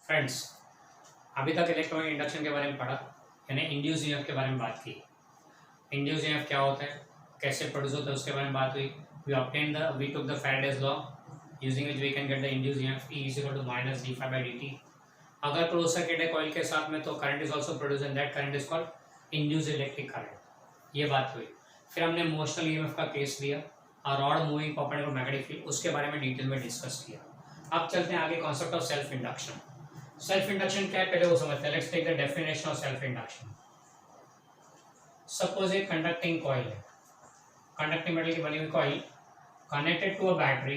Friends, अभी तक electronic induction के बारे में पढ़ा, यानी इंड्यूस ईएमएफ के बारे में बात की। इंड्यूस ईएमएफ क्या होता है, कैसे प्रोड्यूस होता है, उसके बारे में बात हुई। We took the Faraday's law using which we can get the induce EMF E is equal to minus d∅dt। अगर क्लोज सर्किट है कॉइल के साथ में तो current is also produce and that current is called induce electric current. ये बात हुई। फिर हमने मोशनल ईएमएफ का केस लिया और rod moving perpendicular magnetic field, उसके बारे में डिटेल में डिस्कस किया। अब चलते हैं आगे concept of self induction. Self induction क्या है पहले वो समझते हैं। Let's take the definition of self induction. Suppose एक कंडक्टिंग कॉइल है, कंडक्टिंग मेटल की बनी हुई coil connected to a battery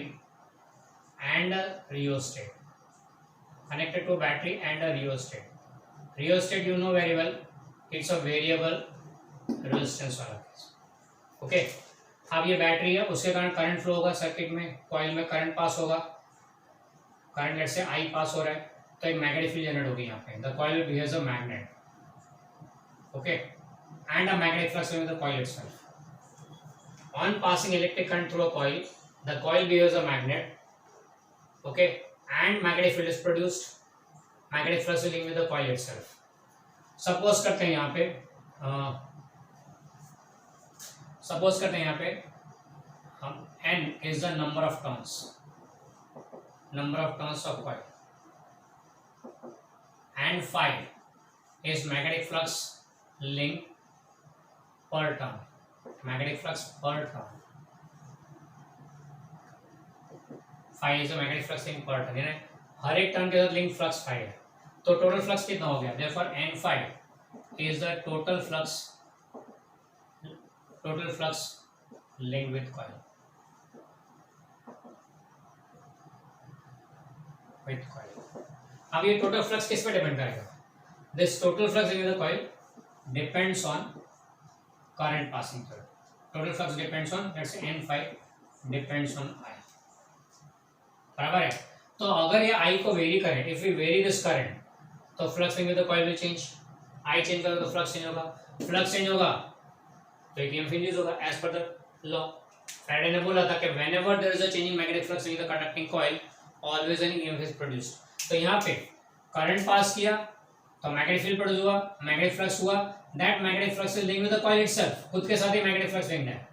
and a rheostat, connected to a battery and a rheostat. Rheostat you know very well, it's a variable resistance वाला case. Okay, अब ये battery है, उसके कारण करंट फ्लो होगा सर्किट में, कॉइल में current pass होगा, करंट लेट से I पास हो रहा है तो एक मैग्नेटिक फील्ड जनरेट होगी यहाँ पे। The coil behaves a magnet, okay, and a magnetic flux with the coil itself. On passing electric current through a coil, the coil behaves a magnet, okay, and magnetic field is produced, magnetic flux is linked with the coil itself. Suppose करते हैं यहाँ पे हम n is the number of turns of coil and phi is magnetic flux link per turn, magnetic flux per turn, phi is a magnetic flux in per turn, यानी हर एक turn के साथ link flux phi है, तो total flux कितना हो गया। Therefore N phi is the total flux link with coil, अब ये टोटल फ्लक्स किस पे डिपेंड करेगा। This total flux in the coil depends on current passing through. Total flux depends on let's say N phi depends on I, बराबर है। तो अगर ये I को वेरी करें, if we vary this current, तो flux link with the coil will change. I change करेगा तो फ्लक्स चेंज होगा, फ्लक्स चेंज होगा तो ईएमएफ इंड्यूस होगा as per the law. Faraday ने बोला था कि whenever there is a changing magnetic flux in the conducting coil always an EMF is produced. तो यहाँ पे करंट पास किया तो मैग्नेटिक फील्ड प्रोड्यूस हुआ, मैग्नेटिक फ्लक्स हुआ, that magnetic flux is linked with the coil itself, खुद के साथ ही मैग्नेटिक फ्लक्स लिंक्ड है।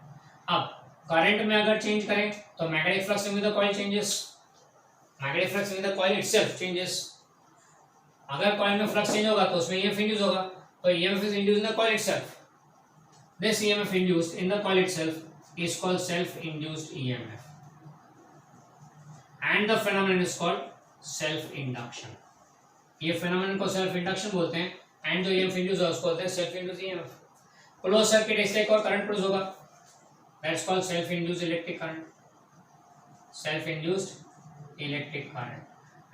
अब करंट में अगर चेंज करें तो magnetic flux linked with the coil changes, magnetic flux in the coil itself changes. अगर कॉइल में फ्लक्स चेंज होगा तो उसमें ईएमएफ इंड्यूस होगा, तो EMF is induced in the coil itself. This EMF induced in the coil itself is called self induced EMF and the phenomenon is called self induction. ये phenomenon को self induction बोलते हैं and जो EMF induce है उसको बोलते हैं self induced EMF. Close circuit इससे एक और करंट प्रोड्यूस होगा, that's called self induced electric current, self induced electric current.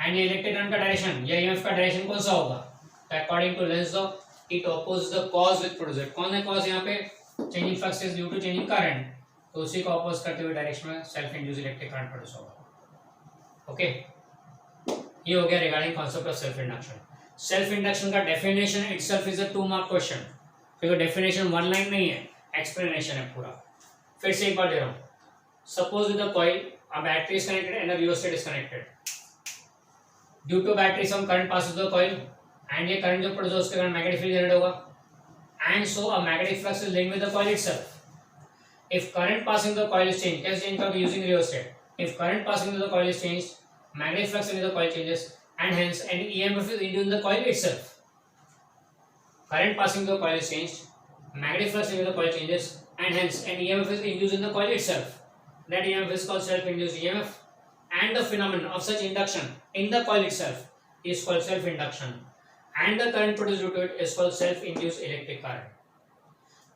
And ये इलेक्ट्रिक करंट का डायरेक्शन या ईएमएफ का डायरेक्शन कौन सा होगा, तो according to Lenz law it oppose the cause with producer. कौन है कॉज यहाँ पे, changing flux is due to changing current, तो उसी को अपोज करते हुए डायरेक्शन में self induced electric current produce होगा। ओके, ये हो गया regarding concept of self induction. Self induction का definition itself is a 2 mark question, क्योंकि डेफिनेशन वन लाइन नहीं है, एक्सप्लेनेशन है पूरा। फिर से एक बार दे रहा हूँ। Suppose with the coil a battery is connected and a rheostat is connected. Due to battery some current passes through the coil and ये current जो produce उसके कारण magnetic field generate होगा and so a magnetic flux is linked with the coil itself. If current passing the coil is changed, कैसे change करोगे using rheostat? If current passing the coil is changed, magnetic flux in the coil changes and hence an EMF is induced in the coil itself. Current passing the coil is changed, magnetic flux in the coil changes and hence an EMF is induced in the coil itself. That EMF is called self-induced EMF and the phenomenon of such induction in the coil itself is called self-induction and the current produced due to it is called self-induced electric current.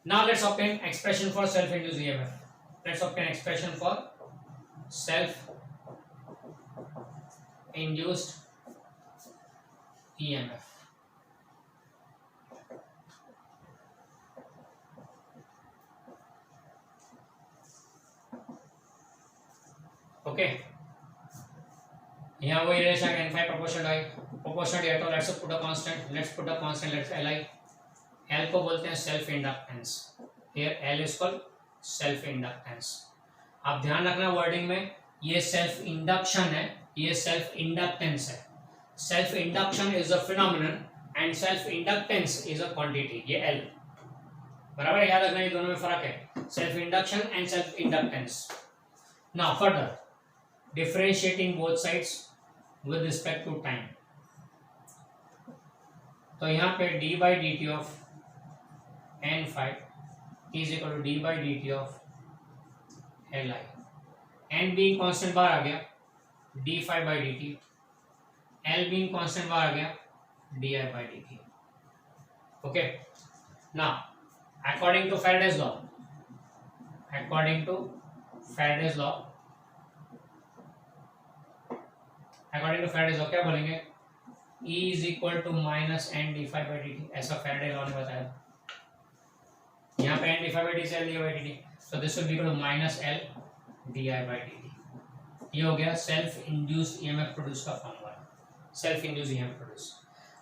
Now let's obtain expression for self-induced EMF. Let's obtain expression for self-induced EMF. Okay, यहाँ वही relation n phi proportional है, तो let's put a constant, let's Li। L को बोलते हैं self inductance, here L is called self inductance. आप ध्यान रखना वर्डिंग में, ये सेल्फ इंडक्शन है, ये सेल्फ इंडक्टेंस है। Self induction is a phenomenon and self inductance is a quantity, ये एल, बराबर है, याद रखना ये दोनों में फर्क है, self induction and self inductance. Now further differentiating both sides with respect to time, तो यहाँ पे D by D T of N phi is equal to D by D T of L I, N being constant बाहर आ गया D phi by D T, L being constant बाहर आ गया D I by D T. Okay, now according to Faraday's law, according to Faraday's law, according to Faraday's law क्या बोलेंगे, E is equal to minus N D phi by D T, ऐसा Faraday law ने बताया। यहाँ पे N D phi by D से L D by D T, so this will be equal to minus L D I by D T. ये हो गया self induced EMF produce का formula, self induced EMF produce.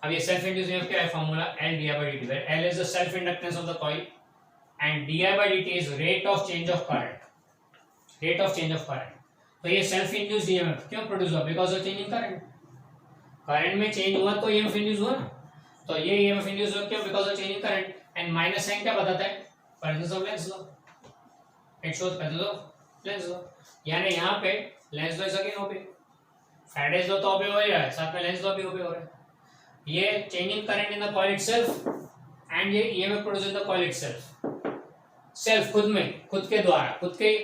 अब ये self induced EMF क्या है formula, L D I by D T, where L is the self inductance of the coil and D I by D T is rate of change of current, rate of change of current. तो ये self induced EMF क्यों produce हुआ, because of change in current, current में change हुआ तो EMF induce हुआ ना, तो ये ईएमएफ इंड्यूस हुआ क्यों, because of change in current. And minus sign क्या बताता है, presence of Lenz law, it shows presence of Lenz law, यानी यहाँ पे Lenz law is again obey, Faraday's law तो ओबे हो ही रहा है, साथ में लेंस लॉ भी ओबे हो रहा है। ये change in current in the coil itself and ये EMF produce in the coil itself, self खुद में, खुद के द्वारा, खुद के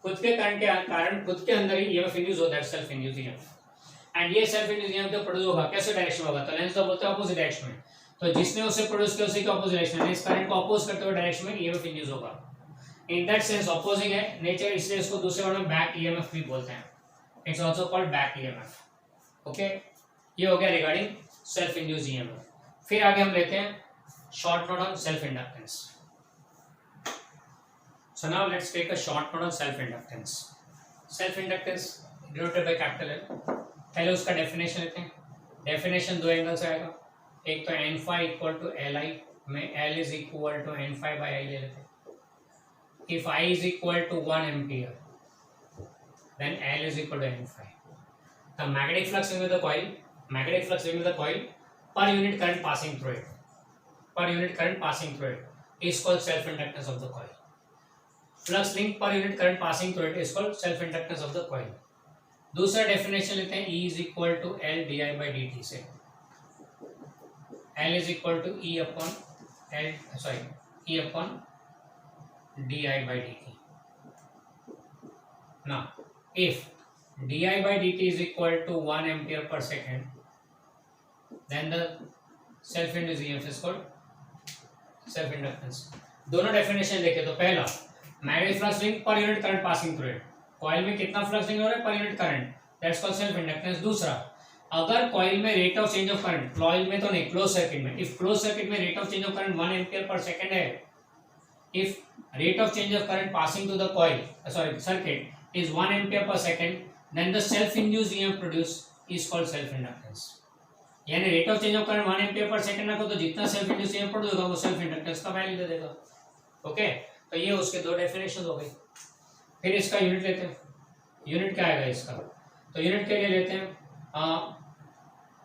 करंट के कारण खुद के अंदर ही ईएमएफ इंड्यूस होता है, सेल्फ इंड्यूस ईएमएफ। एंड ये सेल्फ इंड्यूस ईएमएफ जो प्रोड्यूस होगा कैसे डायरेक्शन होगा, तो लेंस लॉ बोलते हैं ऑपोजिट डायरेक्शन में, तो जिसने उसे प्रोड्यूस किया उसी के ऑपोजिट डायरेक्शन में, इस करंट को अपोज करते हुए डायरेक्शन में ईएमएफ इंड्यूस होगा। इन दैट सेंस ऑपोजिंग है नेचर, इसलिए इसको दूसरे वर्ड में बैक ईएमएफ भी बोलते हैं, it's also called back EMF. Okay, ये हो गया रिगार्डिंग सेल्फ इंड्यूस ईएमएफ। फिर आगे हम लेते हैं short note on self inductance. So now let's take a short note on self inductance. Self inductance denoted by capital L. पहले उसका डेफिनेशन लेते हैं, डेफिनेशन दो एंगल से आएगा, एक तो N phi equal to L I में L is equal to N phi by I ले लेते हैं। If I is equal to 1 ampere then L is equal to N phi. The magnetic flux in the coil, magnetic flux within the coil per unit current passing through it, per unit current passing through it is called self inductance of the coil. Flux link per unit current passing through it is called self inductance of the coil. दूसरा definition लेते हैं E is equal to L di by dt से, L is equal to E upon L, sorry, E upon di by dt. Now if di by dt is equal to 1 ampere per second, then the self induced EMF is called self inductance. दोनों definition देखें तो पहला magnetic flux link per unit current passing through it, coil में कितना flux link हो रहा है per unit current, that's called self inductance. दूसरा अगर कॉइल में rate of change of current, coil में तो नहीं क्लोज सर्किट में, इफ क्लोज सर्किट में rate of change of current 1 ampere per second है, if rate of change of current passing to the coil sorry circuit is 1 ampere per second, then the self induced EMF produce is called self inductance. यानी rate of change of current 1 ampere per second रखो तो जितना self induced EMF produce होगा वो self inductance का value दे देगा। Okay, तो ये उसके दो डेफिनेशन हो गई। फिर इसका यूनिट लेते हैं, यूनिट क्या आएगा इसका, तो यूनिट के लिए लेते हैं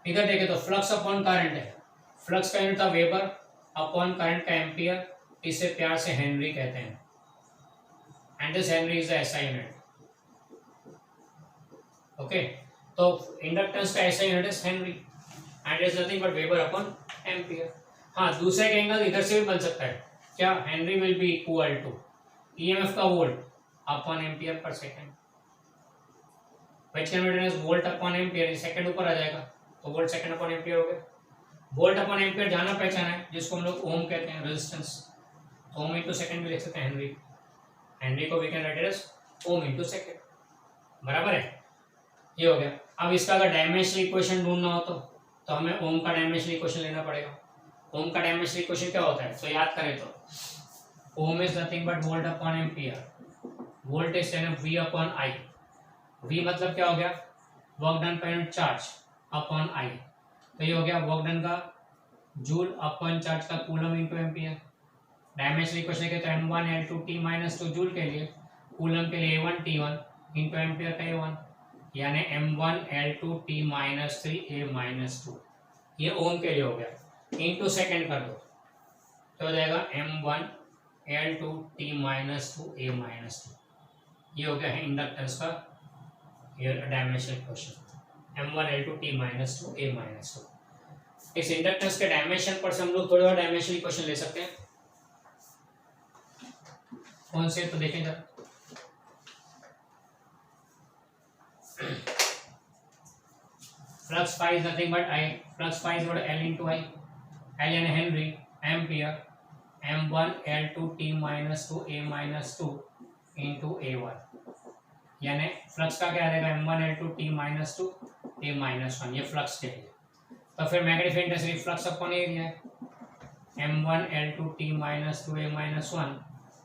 इधर देखें तो फ्लक्स अपॉन करंट है, फ्लक्स का यूनिट था वेबर, अपॉन करंट का एम्पियर, इसे प्यार से हेनरी कहते हैं, and this Henry is the SI unit. Okay, तो इंडक्टेंस का SI unit is Henry and is nothing but weber upon ampere. हाँ, दूसरे का एंगल इधर से भी बन सकता है, क्या, henry will be equal to EMF का volt upon ampere per second, which can be written as volt upon ampere, second ऊपर आ जाएगा तो वोल्ट सेकंड अपॉन एम्पियर हो गया। वोल्ट अपॉन एम्पियर जाना पहचाना है, जिसको हम लोग ओम कहते हैं, रेजिस्टेंस, तो ओम इनटू सेकंड भी लिख सकते हैं हेनरी, हेनरी को we can write as ohm into second, बराबर है। ये हो गया। अब इसका अगर डायमेंशनल इक्वेशन ढूंढना हो तो हमें ओम का डायमेंशनल इक्वेशन लेना पड़ेगा। ओम का डायमेंशनल इक्वेशन क्या होता है, तो याद करें तो ohm is nothing but volt upon ampere, volt is V upon I, V मतलब क्या हो गया, work done per unit charge upon I, तो ये हो गया वर्क डन का जूल अपॉन चार्ज का coulomb into ampere. Dimensional equation के तो m1 L2 T - 2 जूल के लिए, कूलम के लिए A1 T1 इनटू एम्पियर का A1, यानी M1L2T माइनस 3A-2, ये ओम के लिए हो गया, इनटू सेकेंड कर दो तो हो जाएगा M1L2T माइनस 2A-2, ये हो गया है इंडक्टेंस का dimension question, M1L2T minus 2A-2। इस इंडक्टेंस के डायमेंशन पर से हम लोग थोड़े और डायमेंशनल क्वेश्चन ले सकते हैं। कौन से तो देखें जरा, flux phi is nothing but I, flux phi is L into I, L यानी henry, ampere, M1L2T minus 2A-2 into A1, यानी फ्लक्स का क्या रहेगा M1L2T माइनस 2A-1, ये फ्लक्स के लिए। तो फिर magnetic intensity flux upon area है, M1L2T minus 2A-1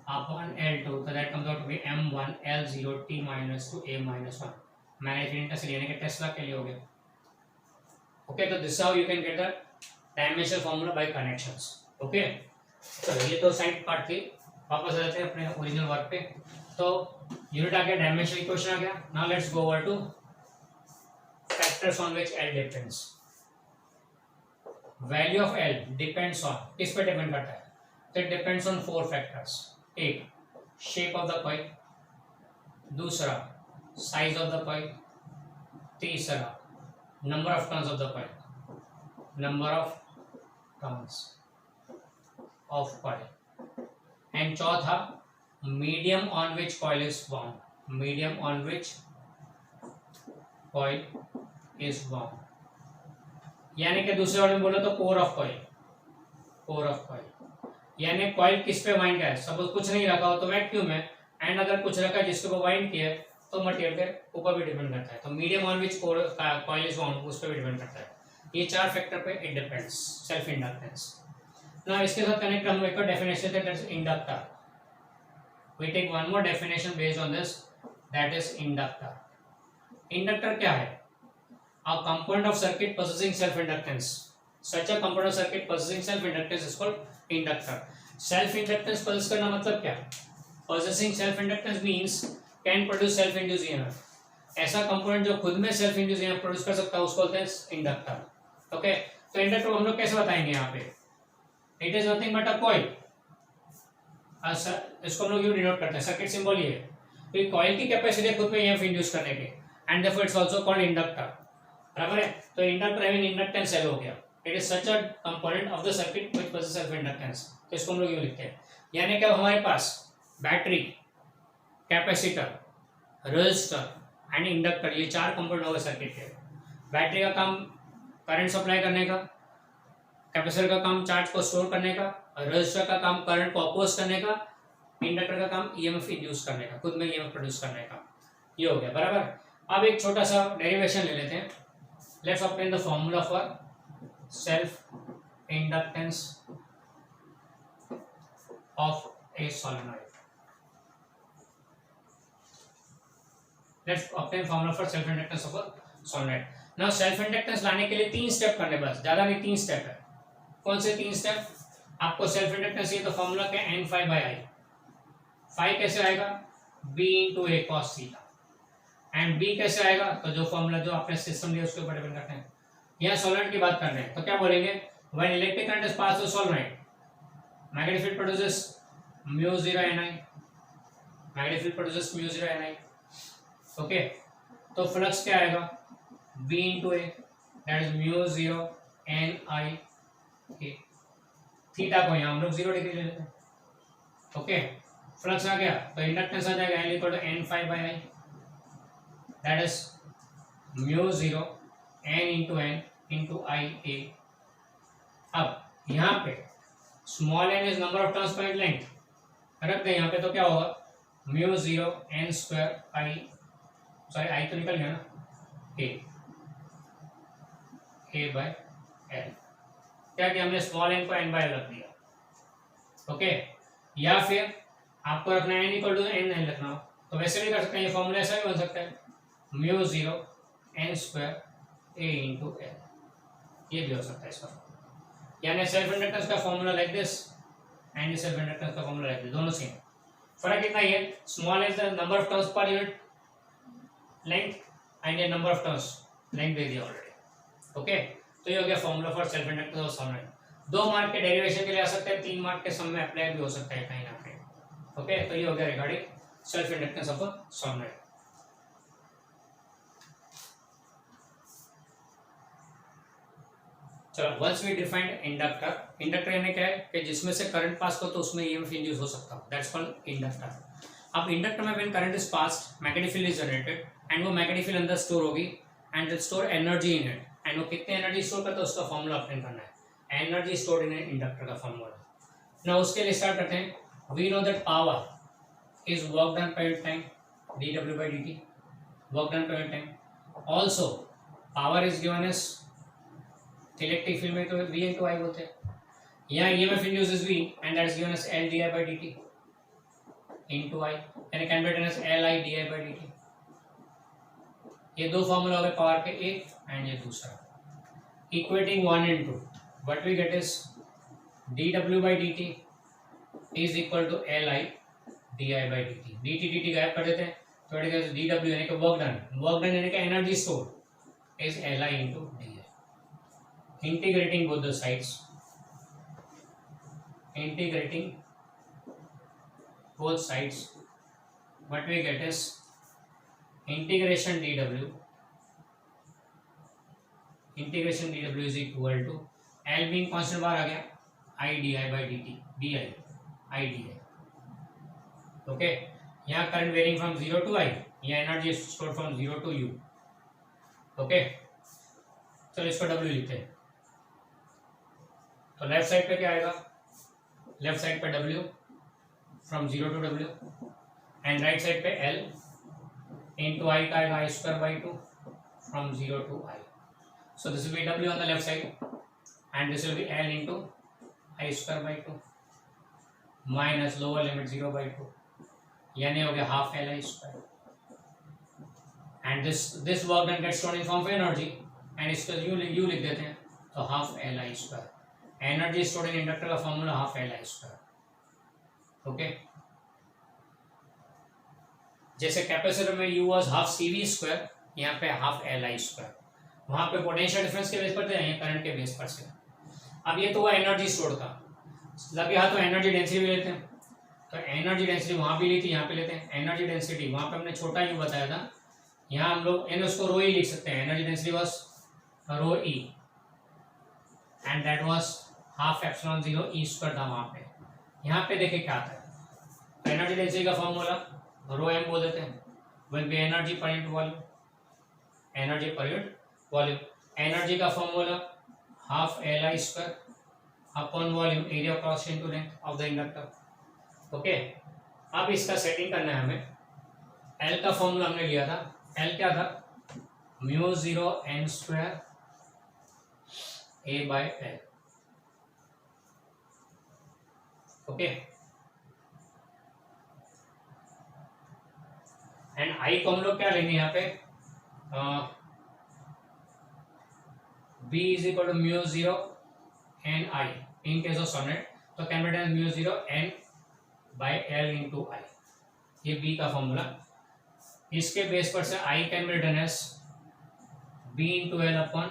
upon L2, तो that comes out to be M1L0T minus 2A-1, magnetic intensity यानी कि टेस्ला के लिए हो गया। ओके, तो this how you can get the dimensional formula by connections. Okay, चलो ये तो साइड पार्ट थी, वापस आ जाते हैं अपने ओरिजिनल वर्क पे। तो यूनिट आ गया, डायमेंशनल इक्वेशन आ गया। Now let's go over to factors on which L depends. Value of L depends on, किस पे डिपेंड करता है? तो इट डिपेंड्स ऑन 4 फैक्टर्स। एक, शेप ऑफ द कॉइल, दूसरा साइज ऑफ द कॉइल, तीसरा number of turns of the coil, number of turns of coil, and चौथा medium on which coil is bound, medium on which coil is bound, यानी कि दूसरे word में बोलो तो core of coil, core of coil यानी coil किस पे वाइंड है। सपोज कुछ नहीं रखा हो तो वैक्यूम है, एंड अगर कुछ रखा है जिसके ऊपर वाइंड किया है तो मटेरियल के ऊपर भी डिपेंड करता है। तो medium on which coil is bound, उस पर भी डिपेंड करता है। ये 4 फैक्टर पे इट डिपेंड्स, सेल्फ इंडक्टेंस। ना इसके साथ कनेक्ट हम एक definition that is inductor. We take one more definition based on this, that is inductor. Inductor क्या है? A component of circuit possessing self inductance. Such a component of circuit possessing self inductance is called inductor. Self inductance possess करना मतलब क्या? Possessing self inductance means can produce self induced EMF. ऐसा component जो खुद में self induce EMF produce कर सकता है उसको बोलते हैं इंडक्टर। ओके, तो इंडक्टर हम लोग कैसे बताएंगे यहाँ पे? It is nothing but a coil. इसको हम लोग यूं डिनोट करते हैं, सर्किट सिंबल ये है कि कॉइल की कैपेसिटी खुद में EMF इंड्यूस करने की, and therefore it's also called inductor. बराबर है? तो इंडक्टर हैविंग इंडक्टेंस सेल हो गया। It is such a component of the circuit which possess self inductance. तो इसको हम लोग यूं लिखते हैं, यानी कि हमारे पास battery, capacitor, resistor and inductor, ये 4 कंपोनेंट हो गए सर्किट के। बैटरी का काम करंट सप्लाई करने का, कैपेसिटर का काम चार्ज को स्टोर करने का, रेजिस्टर का काम करंट को अपोज करने का, इंडक्टर का काम ईएमएफ इंड्यूस करने का, खुद में ईएमएफ प्रोड्यूस करने का। ये हो गया बराबर। अब एक छोटा सा डेरिवेशन ले लेते हैं। Let's obtain the formula for self inductance of A solenoid. Let's obtain formula for self inductance of a solenoid. Now self inductance लाने के लिए 3 स्टेप करने, बस ज्यादा नहीं, 3 स्टेप है। कौन से 3 स्टेप? आपको सेल्फ इंडक्टेंस ये तो फॉर्मूला क्या है, N∅/I। फाई कैसे आएगा? B into A cos theta. And B कैसे आएगा? तो जो फॉर्मूला जो आपने सिस्टम लिया उसके ऊपर डिपेंड करते हैं। यहाँ सोलेनॉइड की बात कर रहे हैं तो क्या बोलेंगे? When electric current is pass through solenoid, magnetic field produces μ0Ni, magnetic field produces μ0Ni। Okay, तो फ्लक्स क्या आएगा? B into A, that is μ0Ni। Theta को यहाँ हम लोग 0 डिग्री ले लेते हैं। ओके, फ्लक्स आ गया तो इंडक्टेंस आ जाएगा L equal to N∅/I, that is μ0 N into N into IA। अब यहाँ पे small n is number of turns per length रख दे यहाँ पे, तो क्या होगा? μ0 N square I, sorry I तो निकल गया ना, A/L। क्या कि हमने स्मॉल n को N/L रख दिया। ओके, या फिर आपको रखना है N इक्वल टू N नहीं रखना हो तो वैसे भी कर सकते हैं। ये फॉर्मूला ऐसा भी बन सकता है, μ0 N square A into L, ये भी हो सकता है इसका। यानी सेल्फ इंडक्टेंस का formula like this and self inductance का फॉर्मूला लाइक दिस, दोनों सेम। फर्क इतना ही है, small is the number of turns per unit length and ये नंबर ऑफ टर्न्स लेंथ दे दिया ऑलरेडी। ओके, तो ये हो गया formula for self inductance of solid. 2 mark के डेरिवेशन के लिए आ सकते हैं, 3 मार्क के सम में अप्लाई भी हो सकता है कहीं ना कहीं। ओके, तो ये हो गया regarding self inductance of a solenoid. चलो, once we defined inductor, inductor यानी क्या है कि जिसमें से करंट पास हो तो उसमें ईएमएफ इंड्यूस हो सकता है, दैट्स कॉल्ड इंडक्टर। अब इंडक्टर में when current is passed magnetic field is generated and वो मैग्नेटिक फील्ड अंदर स्टोर होगी and it store energy in it, and वो कितने एनर्जी स्टोर करता है उसका फॉर्मूला अप्लाई करना है, एनर्जी स्टोर्ड इन इंडक्टर का फॉर्मूला। ना उसके लिए स्टार्ट करते हैं। We know that power is work done per unit time dw/dt, work done per unit time. Also power is given as, electric field में तो v into I बोलते हैं, यहाँ EMF induce is v and that is given as L di/dt into I, यानी can be written as Li di/dt। ये दो formula हो गए पावर के, एक एंड ये दूसरा। Equating 1 and 2, what we get is dw/dt is equal to Li di/dt। dt dt गायब कर देते हैं तो इट इज dw यानी कि वर्क डन, वर्क डन यानी कि energy store is Li into di। integrating both the sides, integrating both sides, what we get is integration dw, integration dw is equal to L being constant बाहर आ गया I di/dt, di I di। Okay, यहाँ current varying from 0 to I, यहाँ energy store from 0 to U। Okay, चलो इसको W लिखते हैं। तो लेफ्ट साइड पे क्या आएगा, लेफ्ट साइड पे W from 0 to W and right side पे L इंटू I का आएगा I²/2 from 0 to I। So this will be W on the left side and this will be L into I²/2 minus lower limit 0/2, यानी हो गया half Li²। And this work done gets stored in form of energy and इसको you लिख देते हैं तो half Li²। Energy stored in inductor का formula half Li²। Okay, जैसे कैपेसिटर में U वाज हाफ CV², यहाँ पे हाफ Li²। वहां पे पोटेंशियल डिफरेंस के बेस पर थे, यहाँ करंट के बेस पर से। अब ये तो हुआ एनर्जी स्टोर्ड का, लगे हाथ तो एनर्जी डेंसिटी भी लेते हैं, तो एनर्जी डेंसिटी वहां भी ली थी, यहाँ पे लेते हैं एनर्जी डेंसिटी। वहां पे हमने छोटा U बताया था, यहाँ हम लोग एन उसको रो ई लिख सकते हैं, energy density was rho E and that was half epsilon 0 E² था वहां पे। यहाँ पे देखिए क्या आता है, एनर्जी डेंसिटी का फॉर्मूला रो एम बोल देते हैं, will be energy per unit volume, energy per unit volume. Energy का formula half Li² upon volume, area cross into length of the inductor. Okay, अब इसका सेटिंग करना है हमें। L का फॉर्मूला हमने लिया था, L क्या था, μ0 n² A/L। Okay, and I को हम लोग क्या लेंगे यहाँ पे, B is equal to μ0 n I in case of solenoid, तो can be written μ0 n/L into I, ये B का फॉर्मूला। इसके बेस पर से I can be written as B into L upon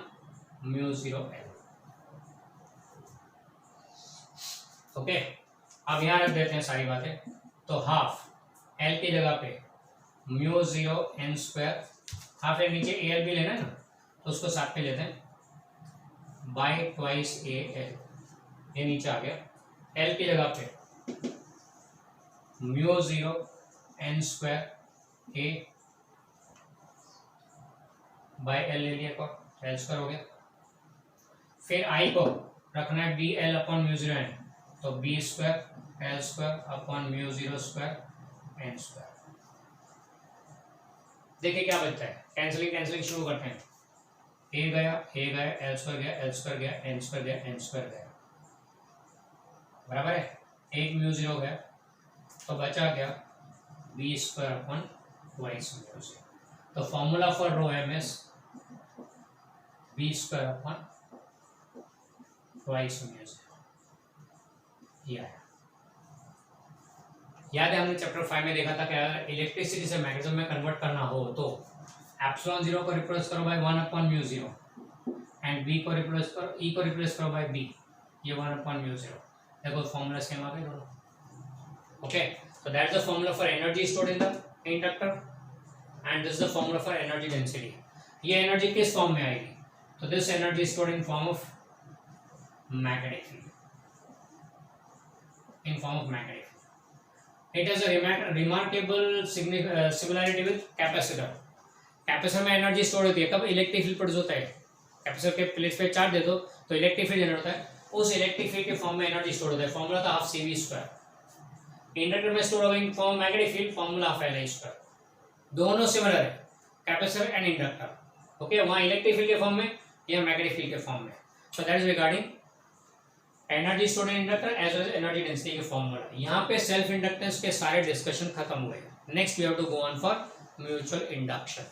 μ0 L। Okay, अब यहाँ रख देते हैं सारी बातें, तो हाफ L की जगह पे μ0 n², हाफ L नीचे AL भी लेना है ना, तो उसको साथ पे लेते हैं बाय ट्वाइस AL, ये नीचे आ गया। L की जगह पे μ0 n² A बाय L ले लिया, को L² हो गया। फिर I को रखना है BL अपॉन μ0 n, तो B² L² अपॉन μ0² n²। देखिए क्या बचता है, कैंसलिंग शुरू करते हैं। A गया L² गया L² गया n² गया n² गया, बराबर है। एक μ0 गया तो बचा गया B² अपॉन ट्वाइस μ0। तो formula for rho M is B² upon twice μ0। याद है हमने चैप्टर 5 में देखा था कि अगर इलेक्ट्रिसिटी से मैग्नेटिज्म में कन्वर्ट करना हो तो एप्सिलॉन 0 को रिप्लेस करो बाय 1/μ0 एंड बी को रिप्लेस करो, ई को रिप्लेस करो बाय बी, ये 1/μ0। देखो फॉर्मूला सेम आ गए दोनों। Okay, so that's the formula for energy stored in the inductor and this is the formula for energy density। ये एनर्जी किस फॉर्म में आएगी? तो this energy stored in form of magnetic field, in form of magnetic field. It has a remarkable similarity with capacitor. Capacitor में energy store होती है कब? Electric field produce होता है। कैपेसिटर के प्लेट पे चार्ज दे दो तो इलेक्ट्रिक फील्ड जनरेट होता है, उस इलेक्ट्रिक फील्ड के फॉर्म में एनर्जी स्टोर होता है। फॉर्मूला था हाफ CV²। इंडक्टर में स्टोर होगा in form magnetic field, formula half LI²। दोनों सिमिलर है, कैपेसिटर एंड इंडक्टर। ओके, वहां इलेक्ट्रिक फील्ड के फॉर्म में या मैग्नेटिक फील्ड के फॉर्म में। So that is regarding energy stored in inductor as well as energy density के formula. यहाँ पे सेल्फ इंडक्टेंस के सारे डिस्कशन खत्म हुए। Next we have to go on for mutual induction.